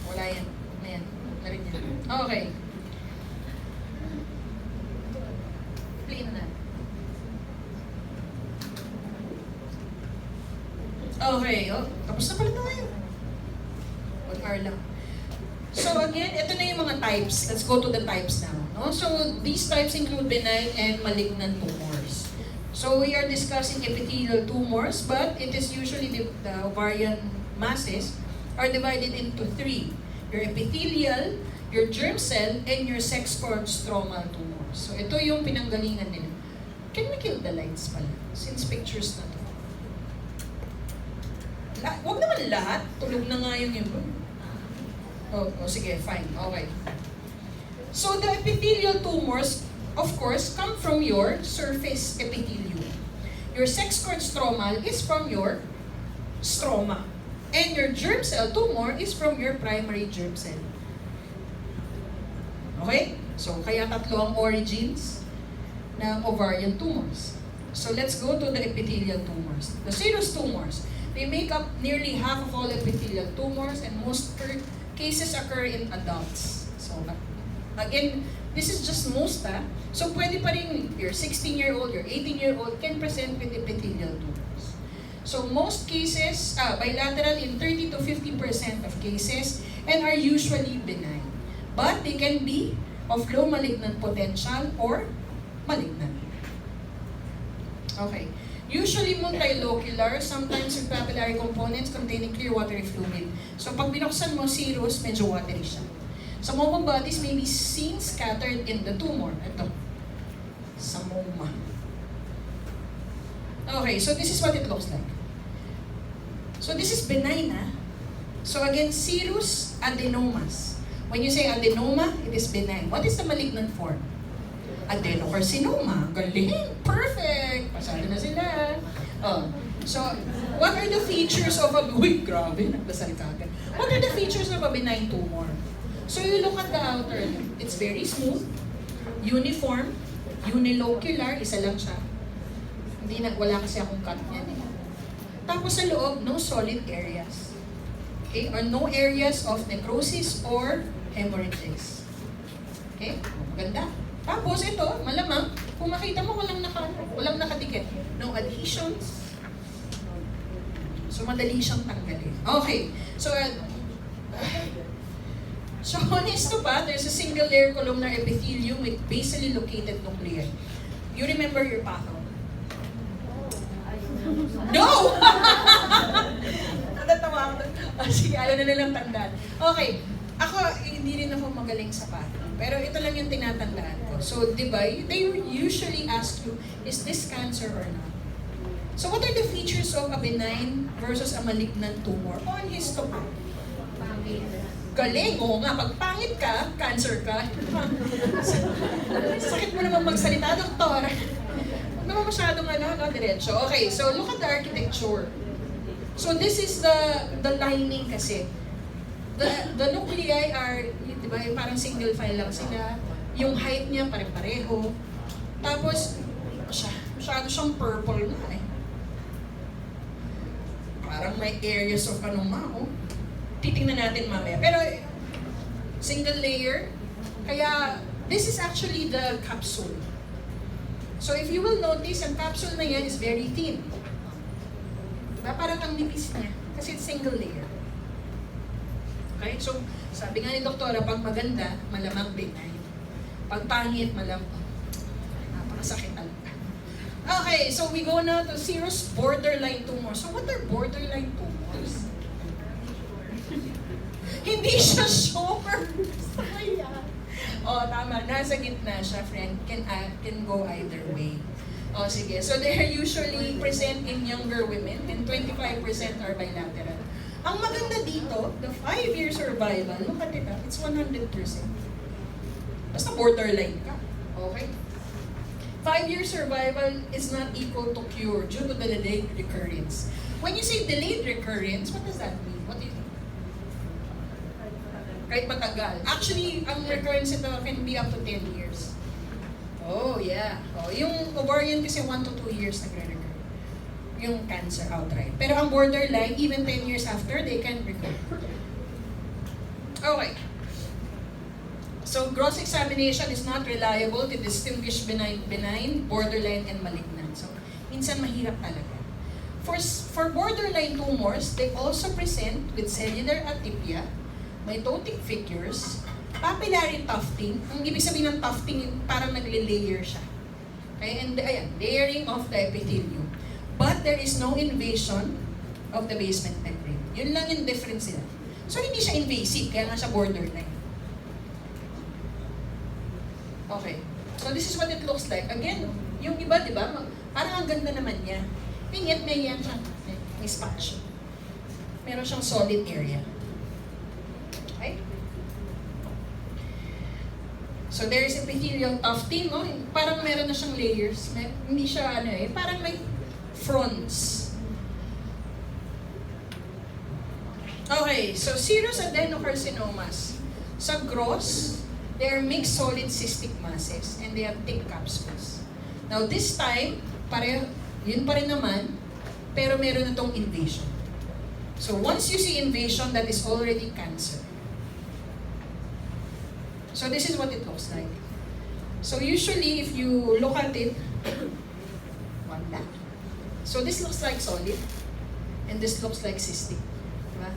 Wala yan. Ayan. Narin yan. Okay. Plain na. Okay, tapos na pala tayo. 1 hour lang. So again, ito na yung mga types. Let's go to the types now. No? So these types include benign and malignant tumors. So we are discussing epithelial tumors, but it is usually the ovarian masses are divided into 3. Your epithelial, your germ cell, and your sex-cord stromal tumors. So ito yung pinanggalingan nila. Can we kill the lights pala? Since pictures na to. Huwag naman lahat. Tulog na nga yung iba. Sige, fine. Okay. So the epithelial tumors, of course, come from your surface epithelium. Your sex cord stromal is from your stroma. And your germ cell tumor is from your primary germ cell. Okay? So, kaya tatlo ang origins ng ovarian tumors. So, let's go to the epithelial tumors. The serous tumors. They make up nearly half of all epithelial tumors, and most cases occur in adults. So, again, this is just most, So, pwede pa rin your 16-year-old, your 18-year-old can present with epithelial tumors. So, most cases, bilateral in 30 to 50% of cases, and are usually benign. But they can be of low malignant potential or malignant. Okay. Usually multilocular, sometimes with papillary components containing clear watery fluid. So pag binuksan mo serous, medyo watery siya. Some MOMA bodies may be seen scattered in the tumor. Ito. Sa MOMA. Okay, so this is what it looks like. So this is benign, So again, serous adenomas. When you say adenoma, it is benign. What is the malignant form? Adenocarcinoma. Galing! Perfect! Pasado na sila. So, what are the features of a... Uy, grabe, nagdasal ka agad. What are the features of a benign tumor? So, you look at the outer. It's very smooth, uniform, unilocular, isa lang siya. Wala kasi akong cut niyan eh. Tapos sa loob, no solid areas. Okay? Or no areas of necrosis or hemorrhages. Okay? Maganda. Tapos ito, malamang, kung makita mo walang nakadikit. No adhesions. So madali siyang tanggalin. Okay. So honest pa, there's a single layer columnar epithelium with basally located nuclei. You remember your patho? No! Natatawa ako doon. Oh, sige, ayaw na nilang tandaan. Okay, ako, hindi rin ako magaling sa pattern. Pero ito lang yung tinatandaan ko. So, di ba, they usually ask you, is this cancer or not? So, what are the features of a benign versus a malignant tumor? On histopath. Galing, oo nga, pag pangit ka, cancer ka. Sakit mo naman magsalita, doktor. Huwag naman masyadong diretso. Okay, so look at the architecture. So this is the lining kasi. The nuclei are, di ba, parang single file lang sila. Yung height niya pare-pareho. Tapos, masyado siyang purple na eh. Parang may areas of oh. Titingnan natin mamaya. Pero, single layer. Kaya, this is actually the capsule. So, if you will notice, ang capsule na yan is very thin. Diba? Parang ang nipis niya. Kasi it's single layer. Okay? So, sabi nga ni doktora, pag maganda, malamang benign. Pag pangit, malamang napakasakit talaga. Okay, so we go now to serous borderline tumors. So, what are borderline tumors? Hindi siya sure. Oh, tama. Nasa gitna siya, friend. Can go either way. Oh, sige. So, they're usually present in younger women and 25% are bilateral. Ang maganda dito, the 5-year survival, look at it, it's 100%. Basta borderline ka. Okay? 5-year survival is not equal to cure due to the delayed recurrence. When you say delayed recurrence, what does that mean? What do you think? Kahit matagal. Actually, ang recurrence ito can be up to 10 years. Oh, yeah. Oh, yung ovarian kasi 1 to 2 years nagre-recur. Yung cancer outright. Pero ang borderline, even 10 years after, they can recur. Okay. So, gross examination is not reliable to distinguish benign, borderline, and malignant. So, minsan mahirap talaga. For borderline tumors, they also present with cellular atypia, mitotic figures, papillary tufting. Ang ibig sabihin ng tufting, parang nagle-layer siya. Okay? And ayan, layering of the epithelium. But there is no invasion of the basement membrane. Yun lang yung difference nila. So, hindi siya invasive, kaya nga siya borderline. Okay. So, this is what it looks like. Again, yung iba, di ba, parang ang ganda naman niya. And yet, may yan siya. May spot siya. Meron siyang solid area. Okay? So, there is epithelial tufting, no? Parang meron na siyang layers. Hindi siya, parang may fronds. Okay, so serous adenocarcinomas. Sa gross, they are mixed solid cystic masses and they have thick capsules. Now, this time, yun pa rin naman, pero meron na tong invasion. So, once you see invasion, that is already cancer. So, this is what it looks like. So, usually, if you look at it, wala. So, this looks like solid, and this looks like cystic. Diba?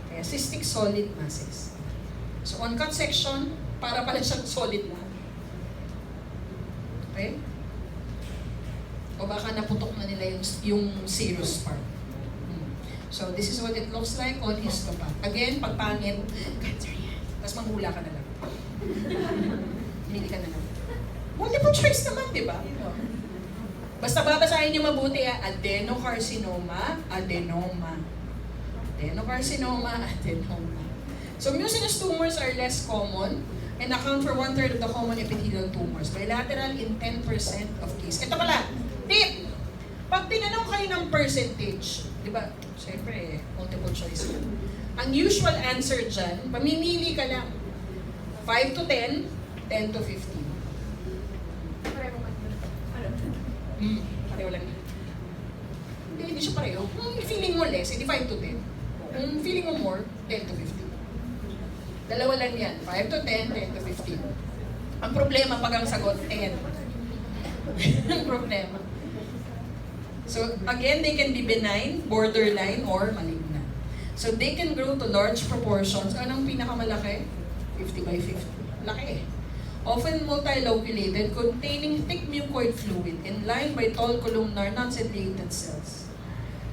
Kaya, cystic solid masses. So, on cut section, para pala siyang solid lahat. Okay? O baka naputok na nila yung serous part. So, this is what it looks like on histopath. Again, pag pangit, cancer yan. Tapos manghula ka na lang. Hindi ka na lang. Multiple choice naman, di ba? Basta babasahin niyo mabuti, adenocarcinoma, adenoma. Adenocarcinoma, adenoma. So, mucinous tumors are less common and account for 1/3 of the common epithelial tumors. Bilateral in 10% of cases. Ito pala, tip! Pag tinanong kayo ng percentage, di ba? Siyempre, multiple choice. Ang usual answer dyan, pamimili ka lang. 5 to 10, 10 to 15. Pareho lang. Hindi siya pareho. Kung feeling mo less, hindi 5 to 10. Kung feeling mo more, 10 to 15. Dalawa lang yan. 5 to 10, 10 to 15. Ang problema pag ang sagot, 10. Ang problema. So, again, they can be benign, borderline, or malignant. So, they can grow to large proportions. Anong pinakamalaki? 50 by 50. Laki eh. Often multiloculated, containing thick mucoid fluid and lined by tall columnar non-ciliated cells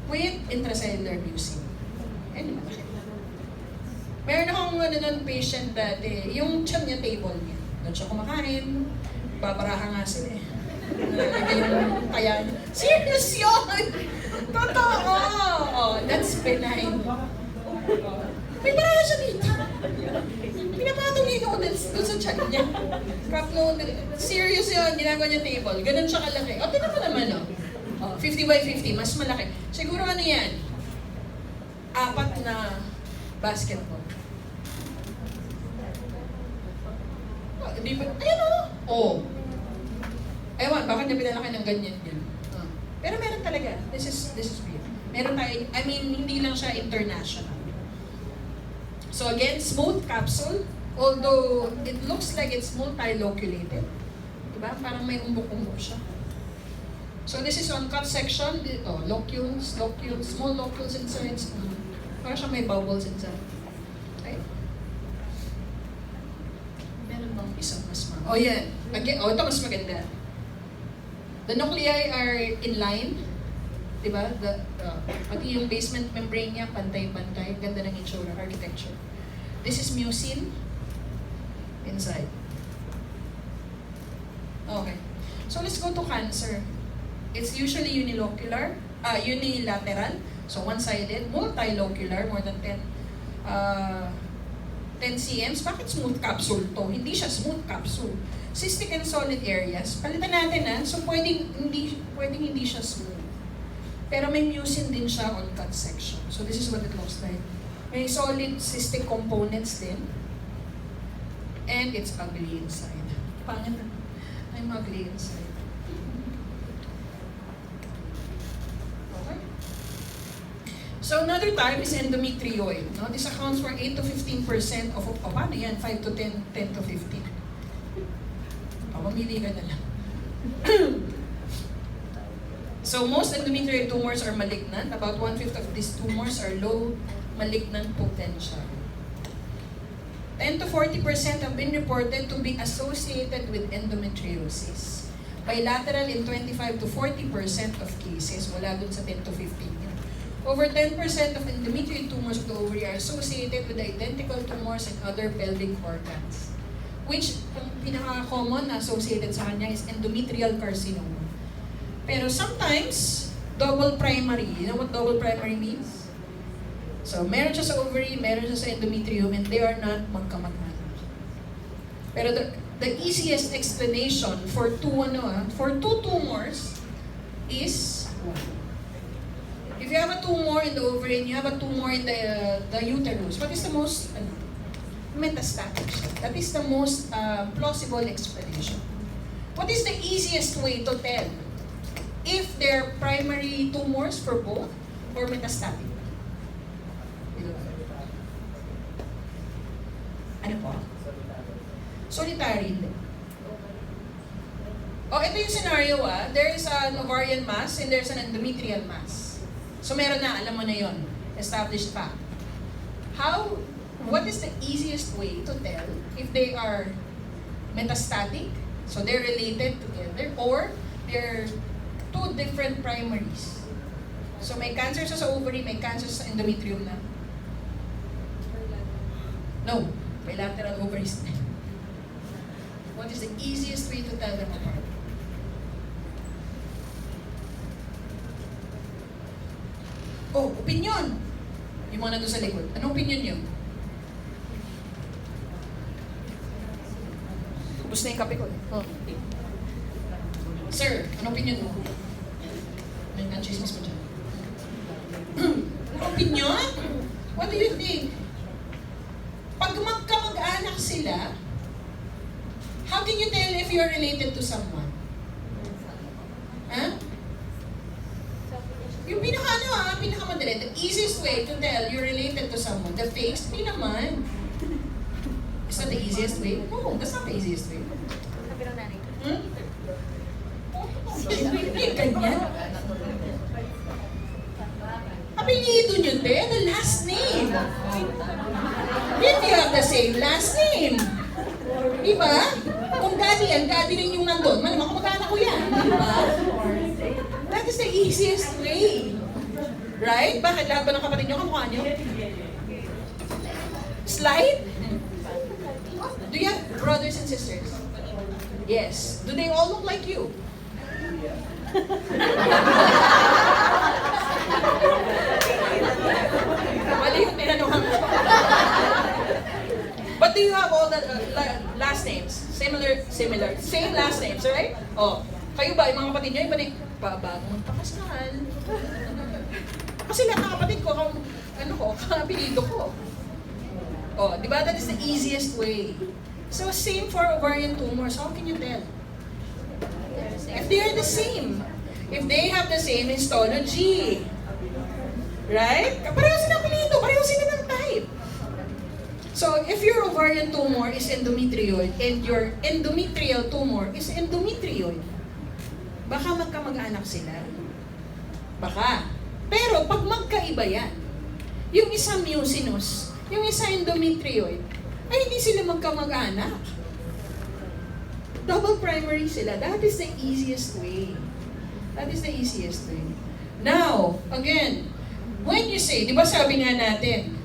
with intracellular mucin. Yan yung malaki. Meron akong patient dati, yung tiyan niya table niya. Doon siya kumakain, babaraha nga sila eh. Nalalagay yung kaya niya. Serious yun! Totoo! Oh, that's benign. May baraha siya dito. Pinapatong niya yung noodles doon sa tiyan niya. Cup noodles. Serious yun, ginagawa niya table. Ganun siya kalaki. O, tinan mo naman oh. 50 by 50, mas malaki. Siguro ano yan? 4 na basketball. Di ba? Ayan o. Oh. Ewan, bakit niya pinalaki ng ganyan yun? Pero meron talaga. This is real. Meron tayo, I mean, hindi lang siya international. So again, smooth capsule. Although it looks like it's multi-loculated. Diba? Parang may umbok-umbok siya. So this is on cut section. Dito, locules, small locules inside. Parang siya may bubbles inside. Okay? Meron bang isang mas ma... Oh, yan. Again, ito mas maganda. The nuclei are in line. Diba? Pati yung basement membrane niya, pantay-pantay. Ganda ng itsura, architecture. This is mucin inside. Okay. So let's go to cancer. It's usually unilateral. So one-sided, multilocular, more than 10 cms. Bakit smooth capsule to? Hindi siya smooth capsule. Cystic and solid areas. Palitan natin So pwedeng hindi siya smooth. Pero may mucin din siya on cut section. So this is what it looks like. May solid cystic components din. And it's ugly inside. Pangit. I'm ugly inside. Okay. So another type is endometrioid. No? This accounts for 8 to 15% of paano yan? 5 to 10 to 15. Mamili ka na lang. So most endometrioid tumors are malignant. About 1/5 of these tumors are low malignant potential. 10 to 40% have been reported to be associated with endometriosis. Bilateral in 25 to 40% of cases, wala dun sa 10 to 15. Over 10% of endometrioid tumors of the ovary are associated with identical tumors in other pelvic organs. Which, ang pinaka-common na associated sa kanya is endometrial carcinoma. Pero sometimes, double primary. You know what double primary means? So, meron siya sa ovary, meron siya sa endometrium, and they are not magkamag-anak. Pero the easiest explanation for two tumors is if you have a tumor in the ovary and you have a tumor in the uterus, what is the most metastatic siya? That is the most plausible explanation. What is the easiest way to tell if they're primary tumors for both or metastatic? Ano po? Solitary. Ito yung scenario There is an ovarian mass and there's an endometrial mass. So meron na, alam mo na yon, established fact. What is the easiest way to tell if they are metastatic, so they're related together, or they're two different primaries? So may cancer sa ovary, may cancer sa endometrium na. No, bilateral ovaries. What is the easiest way to tell them apart? Opinion. Yung mga nandun sa likod. Anong opinion niyo? Ubus na yung kape ko. Sir, anong opinion mo? May chismis mo dyan. Anong opinion? What do you think? Pag magkamag-anak sila, how can you tell if you're related to someone? Yung pinakamadali, the easiest way to tell you're related to someone, the face, hindi naman. Is that the easiest way? No, that's not the easiest way. Hindi ganyan. Apelido nyo din, the last name. If you have the same last name. Diba? Kung daddy yan, daddy rin yung nandun. Malamang kamag-anak ko yan. Diba? That is the easiest way. Right? Bakit? Lahat ba ng kapatid nyo kamukha nyo? Slide? Do you have brothers and sisters? Yes. Do they all look like you? Mali yung tinanungan ko. But do you have all the last names? Similar. Same last names, right? Oh, kayo ba, yung mga kapatid nyo, yung bagong magpakasal. Kasi lahat ng kapatid ko, apelido ko. Oh, di ba? That is the easiest way. So, same for ovarian tumors. How can you tell? If they are the same. If they have the same histology. Right? Pareho sila apelido. Pareho sila ng type. So, if your ovarian tumor is endometrioid and your endometrial tumor is endometrioid, baka magkamag-anak sila. Baka. Pero pag magkaiba yan, yung isa mucinous, yung isa endometrioid, ay hindi sila magkamag-anak. Double primary sila. That is the easiest way. That is the easiest way. Now, again, when you say, di ba sabi nga natin,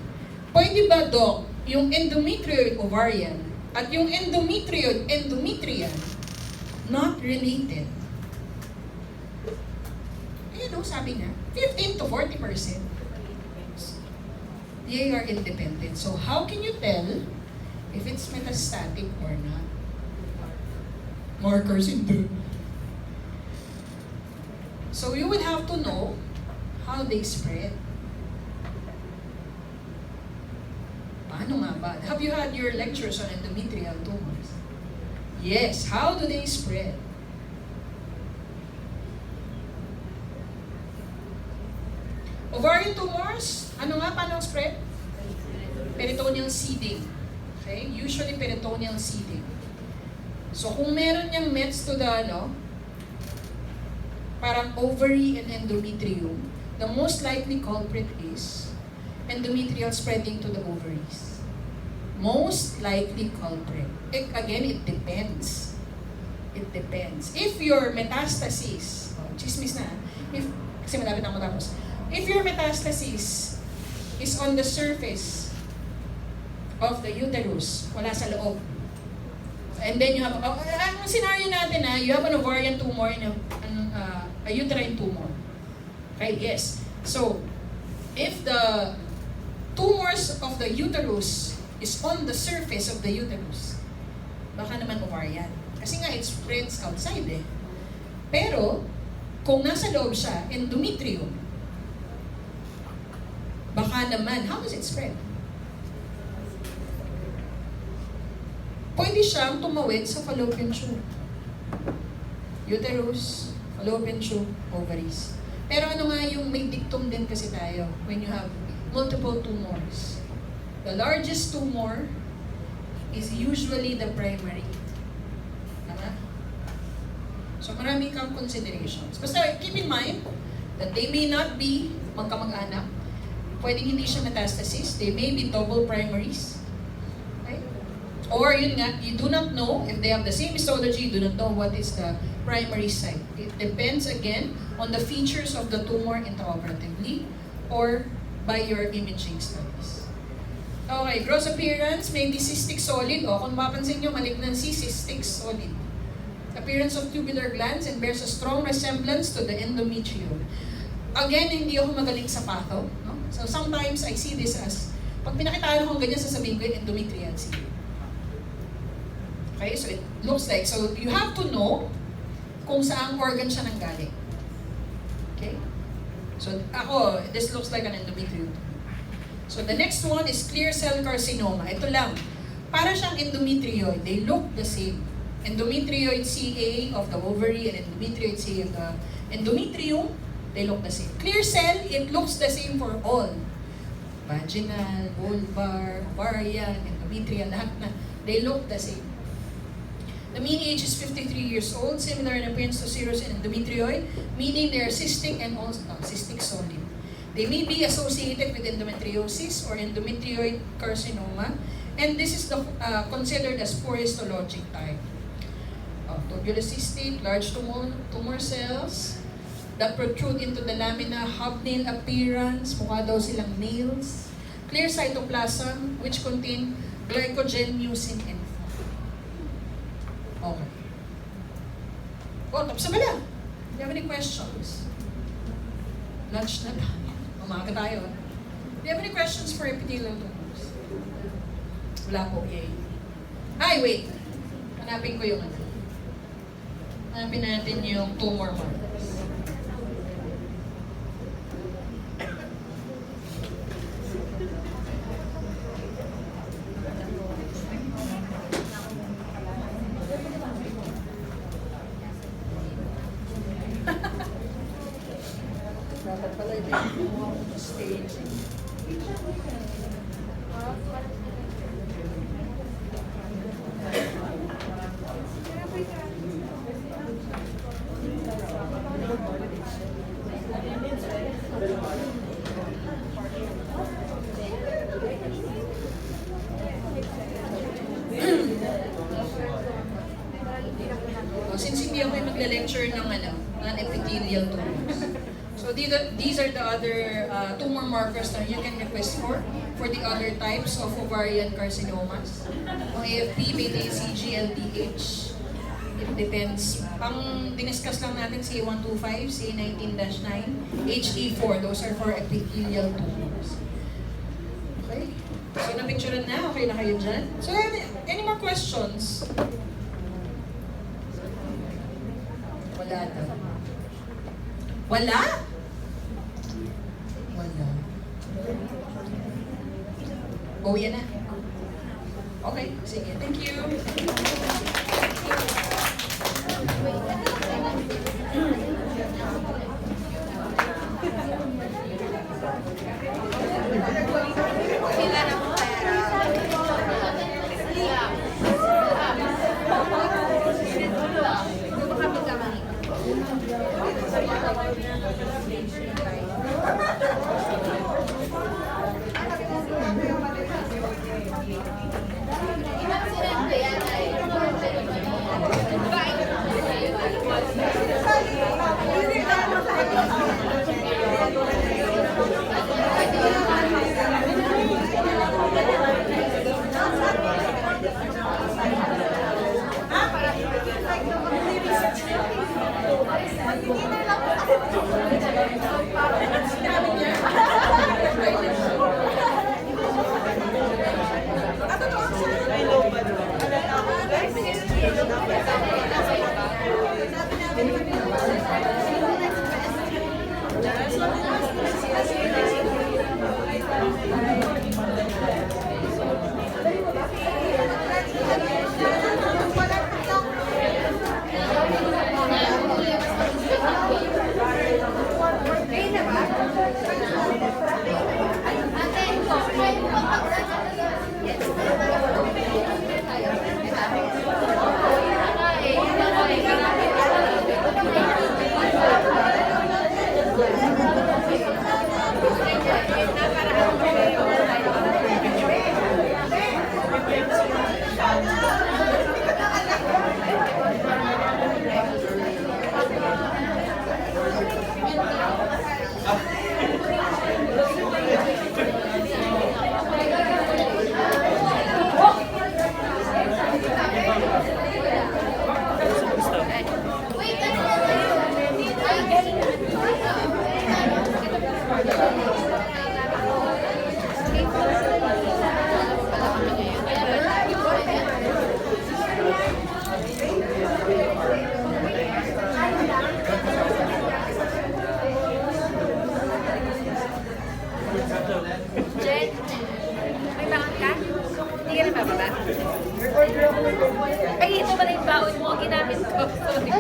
pwede ba, Doc, yung endometrioid ovarian at yung endometrioid endometrial not related? Ayan o, sabi nga, 15 to 40%. They are independent. So how can you tell if it's metastatic or not? Marker syndrome. So you would have to know how they spread. Paano nga ba? Have you had your lectures on endometrial tumors? Yes. How do they spread? Ovarian tumors, ano nga, paano ang spread? Peritoneal seeding. Okay? Usually peritoneal seeding. So kung meron niyang mets to the, parang ovary and endometrium, the most likely culprit is endometrial spreading to the ovaries. Most likely culprit. Again, it depends. It depends. If your metastasis, chismis na, kasi malapit na ako tapos. If your metastasis is on the surface of the uterus, wala sa loob, and then you have, ang scenario natin you have an ovarian tumor and a uterine tumor. Okay, yes. So, if the tumors of the uterus is on the surface of the uterus, baka naman ovarian. Kasi nga, it spreads outside eh. Pero, kung nasa loob siya, endometrium, baka naman, how does it spread? Pwede siyang tumawid sa fallopian tube. Uterus, fallopian tube, ovaries. Pero ano nga yung may dictum din kasi tayo when you have multiple tumors. The largest tumor is usually the primary. Tama? So marami kang considerations. Basta keep in mind that they may not be magkamag-anak. Pwedeng hindi siya metastasis. They may be double primaries. Okay? Or yun nga, you do not know if they have the same histology, you do not know what is the primary site. It depends again on the features of the tumor intraoperatively or by your imaging studies. Okay, gross appearance, may cystic solid. Kung mapansin nyo, malignancy, cystic solid. Appearance of tubular glands and bears a strong resemblance to the endometrium. Again, hindi ako magaling sa patho. No? So sometimes I see this as, pag pinakitaan akong ganyan, sasabihin ko yung endometrial cyst. Okay, so it looks like, so you have to know kung saang organ siya nanggaling. Okay? So ako, this looks like an endometrium. So the next one is clear cell carcinoma. Ito lang, para siyang endometrioid. They look the same. Endometrioid CA of the ovary and endometrioid CA of the endometrium, they look the same. Clear cell, it looks the same for all. Vaginal, vulvar, ovarian, endometrial, lahat na. They look the same. The mean age is 53 years old, similar in appearance to serous and endometrioid, meaning they are cystic and also cystic solid. They may be associated with endometriosis or endometrioid carcinoma, and this is considered as poor histologic type. Tubulocystic, large tumor cells, that protrude into the lamina, hobnail appearance, mukha daw silang nails, clear cytoplasm, which contain glycogen, mucin, and fat. Okay. Oh, tapos na pala. Do you have any questions? Lunch na tayo. Umaga tayo. Do you have any questions for epithelial tumors? Wala po. Yay. Ay, wait. Hanapin ko yung ano. Hanapin natin yung tumor markers. Dapat pala yung stage. Since hindi ako yung magle-lecture ng non-epithelial tumors. So these are the other tumor markers that you can request for the other types of ovarian carcinomas. Ang AFP, beta-HCG, LDH. It depends. Ang diniscuss lang natin si A125, si A19-9, HE4. Those are for epithelial tumors. Okay? So na-picturean na? Okay na kayo dyan? So any more questions? Wala daw. Wala? Wala. Oh, yan na. Okay, sige. Thank you. Sila ng pera. Jen, may bangon ka? Hindi ka na bababa? Ay, ito pala yung baon mo. Ginamit ko. Sorry.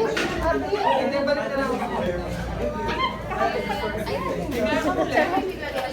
Ay,